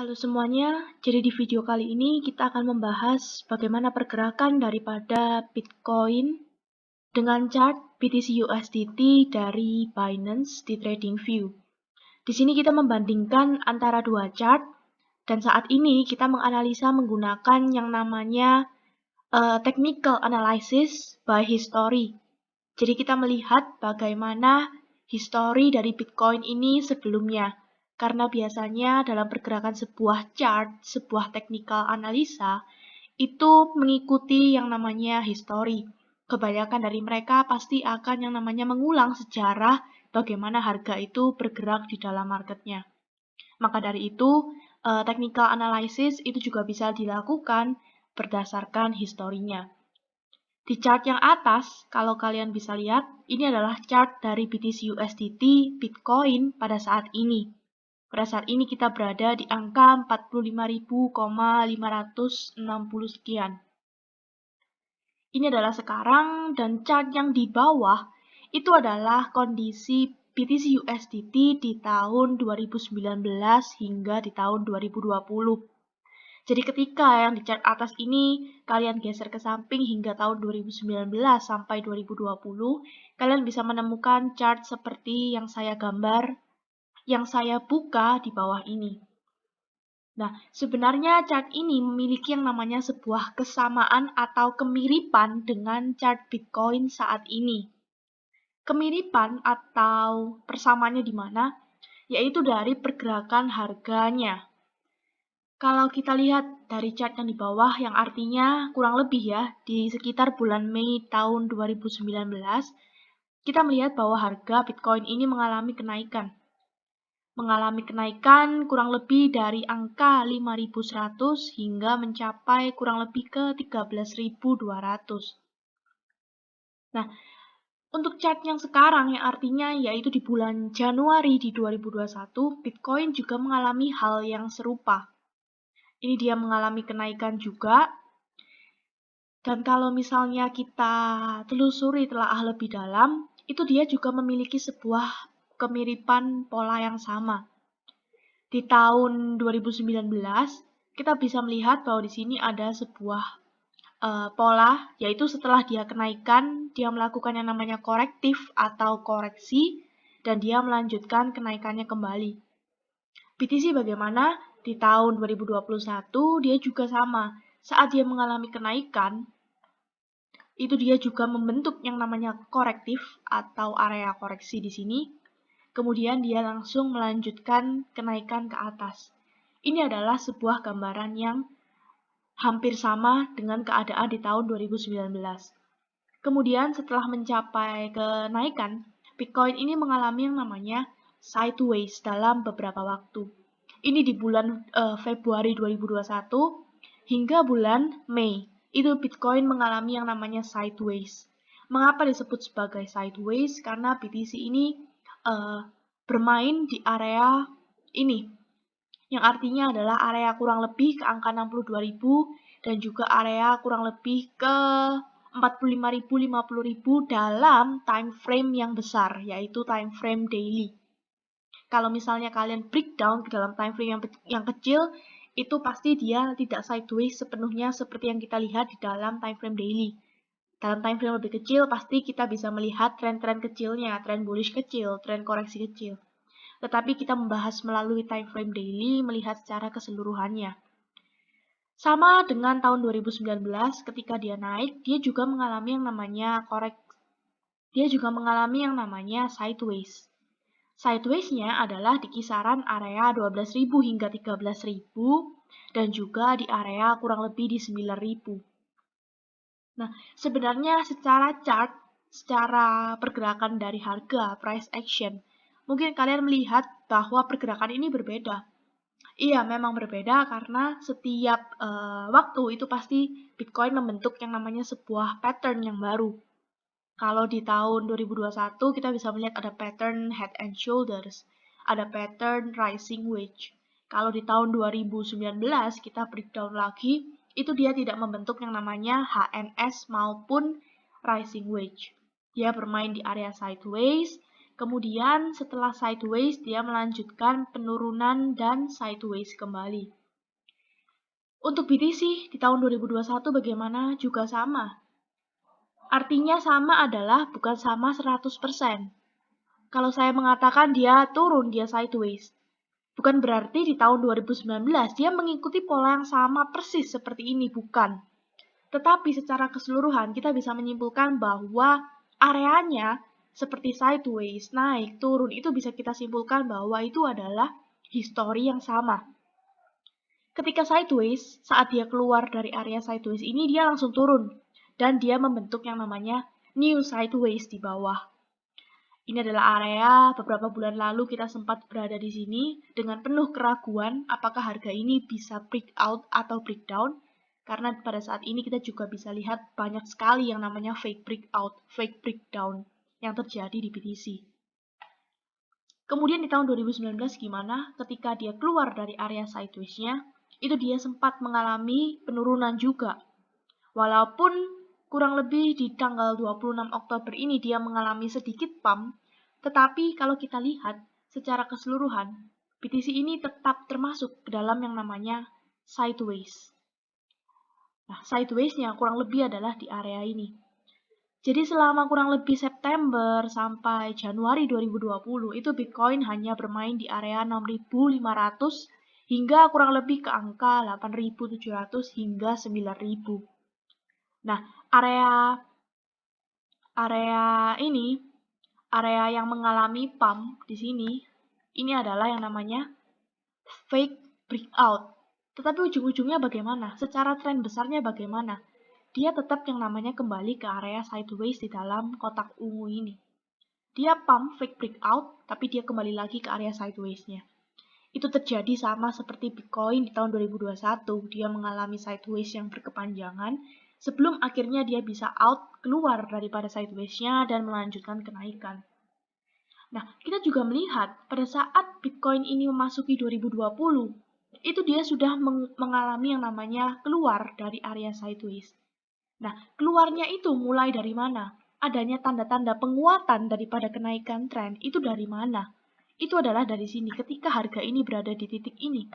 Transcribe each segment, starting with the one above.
Halo semuanya, jadi di video kali ini kita akan membahas bagaimana pergerakan daripada Bitcoin dengan chart BTC USDT dari Binance di TradingView. Di sini kita membandingkan antara dua chart dan saat ini kita menganalisa menggunakan yang namanya technical analysis by history. Jadi kita melihat bagaimana history dari Bitcoin ini sebelumnya. Karena biasanya dalam pergerakan sebuah chart, sebuah technical analisa, itu mengikuti yang namanya history. Kebanyakan dari mereka pasti akan yang namanya mengulang sejarah bagaimana harga itu bergerak di dalam marketnya. Maka dari itu, technical analysis itu juga bisa dilakukan berdasarkan historinya. Di chart yang atas, kalau kalian bisa lihat, ini adalah chart dari BTC USDT Bitcoin pada saat ini. Pada saat ini kita berada di angka 45.560 sekian. Ini adalah sekarang dan chart yang di bawah itu adalah kondisi BTC USDT di tahun 2019 hingga di tahun 2020. Jadi ketika yang di chart atas ini kalian geser ke samping hingga tahun 2019 sampai 2020, kalian bisa menemukan chart seperti yang saya gambar, yang saya buka di bawah ini. Nah, sebenarnya chart ini memiliki yang namanya sebuah kesamaan atau kemiripan dengan chart Bitcoin saat ini. Kemiripan atau persamaannya di mana? Yaitu dari pergerakan harganya. Kalau kita lihat dari chart yang di bawah, yang artinya kurang lebih ya, di sekitar bulan Mei tahun 2019, kita melihat bahwa harga Bitcoin ini mengalami kenaikan. Kurang lebih dari angka 5.100 hingga mencapai kurang lebih ke 13.200. Nah, untuk chart yang sekarang yang artinya yaitu di bulan Januari di 2021, Bitcoin juga mengalami hal yang serupa. Ini dia mengalami kenaikan juga. Dan kalau misalnya kita telusuri telaah lebih dalam, itu dia juga memiliki sebuah kemiripan pola yang sama. Di tahun 2019, kita bisa melihat bahwa di sini ada sebuah pola, yaitu setelah dia kenaikan, dia melakukan yang namanya korektif atau koreksi, dan dia melanjutkan kenaikannya kembali. BTC bagaimana? Di tahun 2021, dia juga sama. Saat dia mengalami kenaikan, itu dia juga membentuk yang namanya korektif atau area koreksi di sini. Kemudian dia langsung melanjutkan kenaikan ke atas. Ini adalah sebuah gambaran yang hampir sama dengan keadaan di tahun 2019. Kemudian setelah mencapai kenaikan, Bitcoin ini mengalami yang namanya sideways dalam beberapa waktu. Ini di bulan Februari 2021 hingga bulan Mei. Itu Bitcoin mengalami yang namanya sideways. Mengapa disebut sebagai sideways? Karena BTC ini bermain di area ini, yang artinya adalah area kurang lebih ke angka 62.000 dan juga area kurang lebih ke 45.000, 50.000 dalam time frame yang besar, yaitu time frame daily. Kalau misalnya kalian breakdown ke dalam time frame yang kecil, itu pasti dia tidak sideways sepenuhnya seperti yang kita lihat di dalam time frame daily. Dalam time frame lebih kecil, pasti kita bisa melihat tren-tren kecilnya, tren bullish kecil, tren koreksi kecil. Tetapi kita membahas melalui time frame daily, melihat secara keseluruhannya. Sama dengan tahun 2019, ketika dia naik, dia juga mengalami yang namanya sideways. Sideways-nya adalah di kisaran area 12.000 hingga 13.000 dan juga di area kurang lebih di 9.000. Nah, sebenarnya secara chart, secara pergerakan dari harga, price action, mungkin kalian melihat bahwa pergerakan ini berbeda. Iya, memang berbeda karena setiap waktu itu pasti Bitcoin membentuk yang namanya sebuah pattern yang baru. Kalau di tahun 2021 kita bisa melihat ada pattern head and shoulders, ada pattern rising wedge. Kalau di tahun 2019 kita breakdown lagi, itu dia tidak membentuk yang namanya HNS maupun rising wedge. Dia bermain di area sideways Kemudian setelah sideways, dia melanjutkan penurunan dan sideways kembali. Untuk BTC di tahun 2021 bagaimana? Juga sama. Artinya sama adalah bukan sama 100%. Kalau saya mengatakan dia turun, dia sideways, bukan berarti di tahun 2019 dia mengikuti pola yang sama persis seperti ini, bukan. Tetapi secara keseluruhan kita bisa menyimpulkan bahwa areanya seperti sideways, naik, turun, itu bisa kita simpulkan bahwa itu adalah histori yang sama. Ketika sideways, saat dia keluar dari area sideways ini, dia langsung turun. Dan dia membentuk yang namanya new sideways di bawah. Ini adalah area beberapa bulan lalu kita sempat berada di sini dengan penuh keraguan apakah harga ini bisa breakout atau breakdown. Karena pada saat ini kita juga bisa lihat banyak sekali yang namanya fake breakout, fake breakdown yang terjadi di BTC. Kemudian di tahun 2019 gimana? Ketika dia keluar dari area sideways-nya, itu dia sempat mengalami penurunan juga. Walaupun kurang lebih di tanggal 26 Oktober ini dia mengalami sedikit pump, tetapi kalau kita lihat secara keseluruhan, BTC ini tetap termasuk ke dalam yang namanya sideways. Nah, sideways-nya kurang lebih adalah di area ini. Jadi selama kurang lebih September sampai Januari 2020, itu Bitcoin hanya bermain di area 6.500 hingga kurang lebih ke angka 8.700 hingga 9.000. Nah, area yang mengalami pump di sini, ini adalah yang namanya fake breakout. Tetapi ujung-ujungnya bagaimana? Secara tren besarnya bagaimana? Dia tetap yang namanya kembali ke area sideways di dalam kotak ungu ini. Dia pump fake breakout, tapi dia kembali lagi ke area sideways-nya. Itu terjadi sama seperti Bitcoin di tahun 2021. Dia mengalami sideways yang berkepanjangan, sebelum akhirnya dia bisa out, keluar daripada sideways-nya dan melanjutkan kenaikan. Nah, kita juga melihat pada saat Bitcoin ini memasuki 2020, itu dia sudah mengalami yang namanya keluar dari area sideways. Nah, keluarnya itu mulai dari mana? Adanya tanda-tanda penguatan daripada kenaikan tren itu dari mana? Itu adalah dari sini, ketika harga ini berada di titik ini.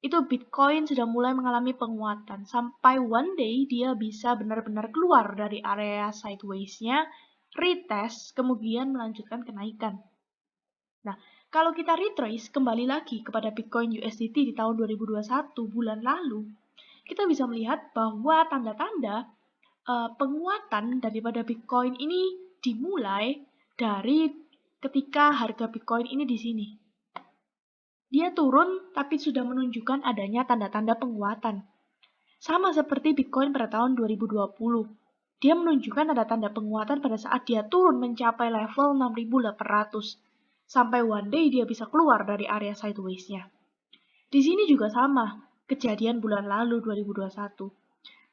Itu Bitcoin sudah mulai mengalami penguatan, sampai one day dia bisa benar-benar keluar dari area sideways-nya, retest, kemudian melanjutkan kenaikan. Nah, kalau kita retrace kembali lagi kepada Bitcoin USDT di tahun 2021 bulan lalu, kita bisa melihat bahwa tanda-tanda penguatan daripada Bitcoin ini dimulai dari ketika harga Bitcoin ini di sini. Dia turun tapi sudah menunjukkan adanya tanda-tanda penguatan. Sama seperti Bitcoin pada tahun 2020. Dia menunjukkan tanda-tanda penguatan pada saat dia turun mencapai level 6.800. Sampai one day dia bisa keluar dari area sideways-nya. Di sini juga sama, kejadian bulan lalu 2021.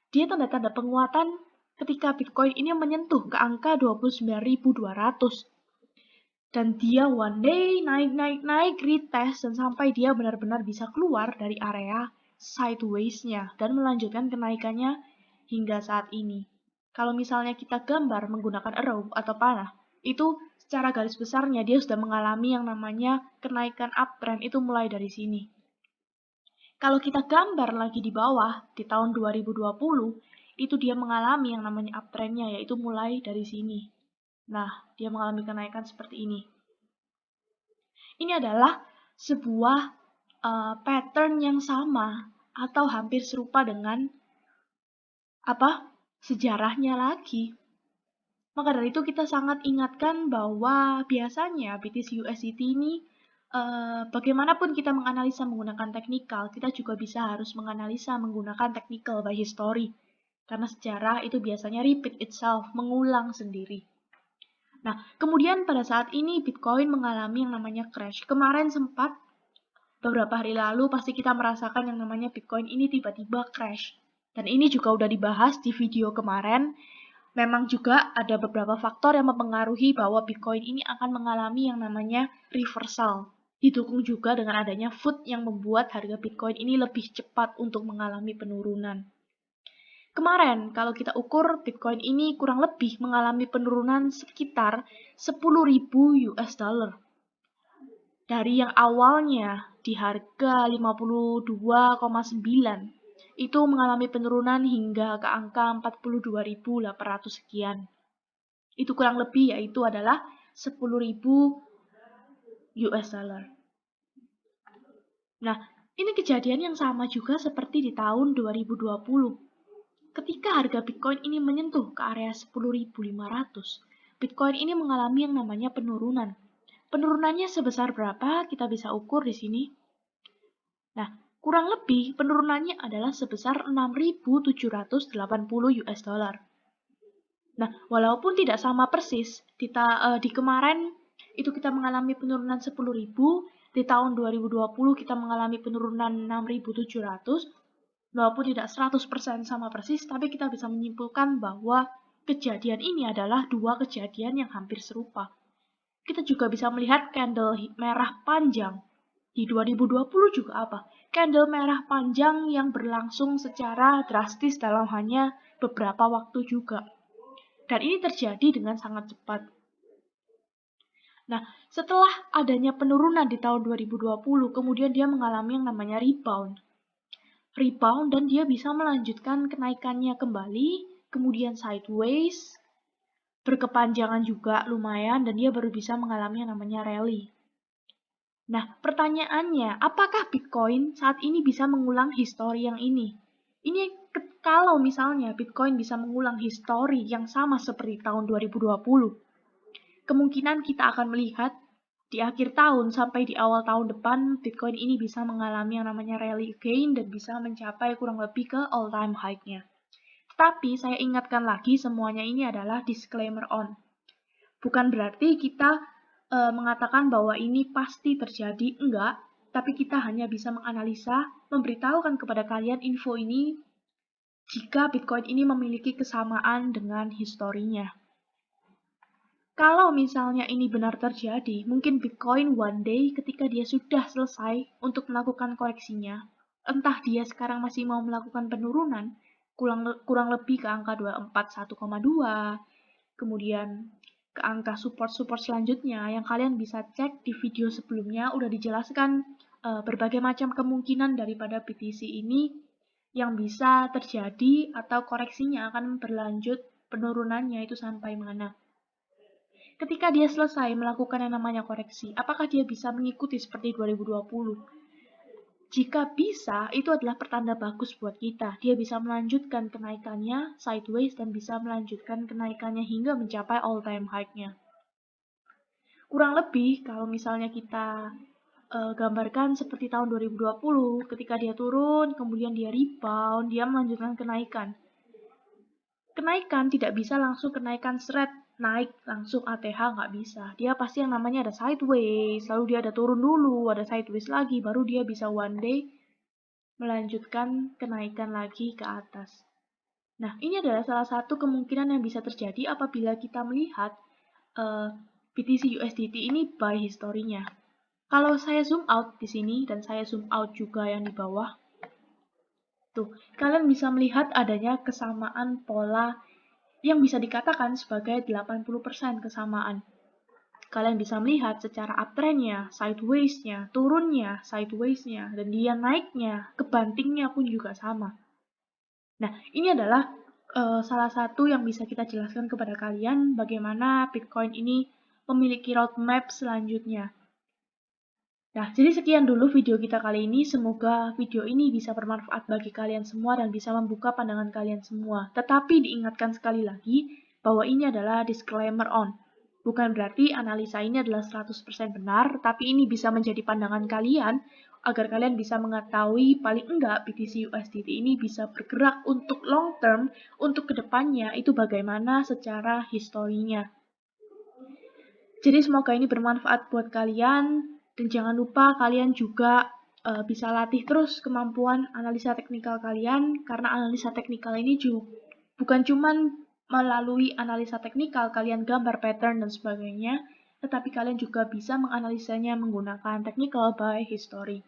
Dia tanda-tanda penguatan ketika Bitcoin ini menyentuh ke angka 29.200. Dan dia one day naik, retest, dan sampai dia benar-benar bisa keluar dari area sideways-nya dan melanjutkan kenaikannya hingga saat ini. Kalau misalnya kita gambar menggunakan arrow atau panah, itu secara garis besarnya dia sudah mengalami yang namanya kenaikan uptrend, itu mulai dari sini. Kalau kita gambar lagi di bawah, di tahun 2020, itu dia mengalami yang namanya uptrend-nya, yaitu mulai dari sini. Nah, dia mengalami kenaikan seperti ini. Ini adalah sebuah pattern yang sama atau hampir serupa dengan sejarahnya lagi. Maka dari itu kita sangat ingatkan bahwa biasanya BTC USDT ini bagaimanapun kita menganalisa menggunakan teknikal, kita juga bisa harus menganalisa menggunakan technical by history. Karena sejarah itu biasanya repeat itself, mengulang sendiri. Nah, kemudian pada saat ini Bitcoin mengalami yang namanya crash. Kemarin sempat, beberapa hari lalu pasti kita merasakan yang namanya Bitcoin ini tiba-tiba crash. Dan ini juga udah dibahas di video kemarin. Memang juga ada beberapa faktor yang mempengaruhi bahwa Bitcoin ini akan mengalami yang namanya reversal. Didukung juga dengan adanya food yang membuat harga Bitcoin ini lebih cepat untuk mengalami penurunan. Kemarin kalau kita ukur Bitcoin ini kurang lebih mengalami penurunan sekitar 10.000 US dollar. Dari yang awalnya di harga 52,9 itu mengalami penurunan hingga ke angka 42.800 sekian. Itu kurang lebih yaitu adalah 10.000 US dollar. Nah, ini kejadian yang sama juga seperti di tahun 2020. Ketika harga Bitcoin ini menyentuh ke area 10.500, Bitcoin ini mengalami yang namanya penurunan. Penurunannya sebesar berapa? Kita bisa ukur di sini. Nah, kurang lebih penurunannya adalah sebesar 6.780 US dollar. Nah, walaupun tidak sama persis, di kemarin itu kita mengalami penurunan 10.000, di tahun 2020 kita mengalami penurunan 6.700, walaupun tidak 100% sama persis, tapi kita bisa menyimpulkan bahwa kejadian ini adalah dua kejadian yang hampir serupa. Kita juga bisa melihat candle merah panjang. Di 2020 juga apa? Candle merah panjang yang berlangsung secara drastis dalam hanya beberapa waktu juga. Dan ini terjadi dengan sangat cepat. Nah, setelah adanya penurunan di tahun 2020, kemudian dia mengalami yang namanya rebound, dan dia bisa melanjutkan kenaikannya kembali, kemudian sideways, berkepanjangan juga lumayan, dan dia baru bisa mengalami yang namanya rally. Nah, pertanyaannya, apakah Bitcoin saat ini bisa mengulang histori yang ini? Kalau misalnya Bitcoin bisa mengulang histori yang sama seperti tahun 2020, kemungkinan kita akan melihat di akhir tahun sampai di awal tahun depan, Bitcoin ini bisa mengalami yang namanya rally again dan bisa mencapai kurang lebih ke all-time high-nya. Tapi saya ingatkan lagi, semuanya ini adalah disclaimer on. Bukan berarti kita mengatakan bahwa ini pasti terjadi, enggak. Tapi kita hanya bisa menganalisa, memberitahukan kepada kalian info ini jika Bitcoin ini memiliki kesamaan dengan historinya. Kalau misalnya ini benar terjadi, mungkin Bitcoin one day ketika dia sudah selesai untuk melakukan koreksinya, entah dia sekarang masih mau melakukan penurunan, kurang lebih ke angka 1,2, kemudian ke angka support-support selanjutnya yang kalian bisa cek di video sebelumnya, udah dijelaskan berbagai macam kemungkinan daripada BTC ini yang bisa terjadi atau koreksinya akan berlanjut penurunannya itu sampai mana. Ketika dia selesai melakukan yang namanya koreksi, apakah dia bisa mengikuti seperti 2020? Jika bisa, itu adalah pertanda bagus buat kita. Dia bisa melanjutkan kenaikannya sideways dan bisa melanjutkan kenaikannya hingga mencapai all-time high-nya. Kurang lebih, kalau misalnya kita gambarkan seperti tahun 2020, ketika dia turun, kemudian dia rebound, dia melanjutkan kenaikan. Kenaikan tidak bisa langsung kenaikan seret, naik langsung ATH, nggak bisa. Dia pasti yang namanya ada sideways, lalu dia ada turun dulu, ada sideways lagi, baru dia bisa one day melanjutkan kenaikan lagi ke atas. Nah, ini adalah salah satu kemungkinan yang bisa terjadi apabila kita melihat BTC USDT ini by historinya. Kalau saya zoom out di sini dan saya zoom out juga yang di bawah, tuh, kalian bisa melihat adanya kesamaan pola yang bisa dikatakan sebagai 80% kesamaan. Kalian bisa melihat secara uptrend-nya, sideways-nya, turunnya, sideways-nya, dan dia naiknya, kebantingnya pun juga sama. Nah, ini adalah salah satu yang bisa kita jelaskan kepada kalian bagaimana Bitcoin ini memiliki roadmap selanjutnya. Nah, jadi sekian dulu video kita kali ini. Semoga video ini bisa bermanfaat bagi kalian semua dan bisa membuka pandangan kalian semua. Tetapi diingatkan sekali lagi bahwa ini adalah disclaimer on. Bukan berarti analisa ini adalah 100% benar, tapi ini bisa menjadi pandangan kalian agar kalian bisa mengetahui paling enggak BTC USDT ini bisa bergerak untuk long term, untuk kedepannya itu bagaimana secara historinya. Jadi semoga ini bermanfaat buat kalian. Dan jangan lupa kalian juga bisa latih terus kemampuan analisa teknikal kalian, karena analisa teknikal ini bukan cuma melalui analisa teknikal kalian gambar pattern dan sebagainya, tetapi kalian juga bisa menganalisanya menggunakan technical by history.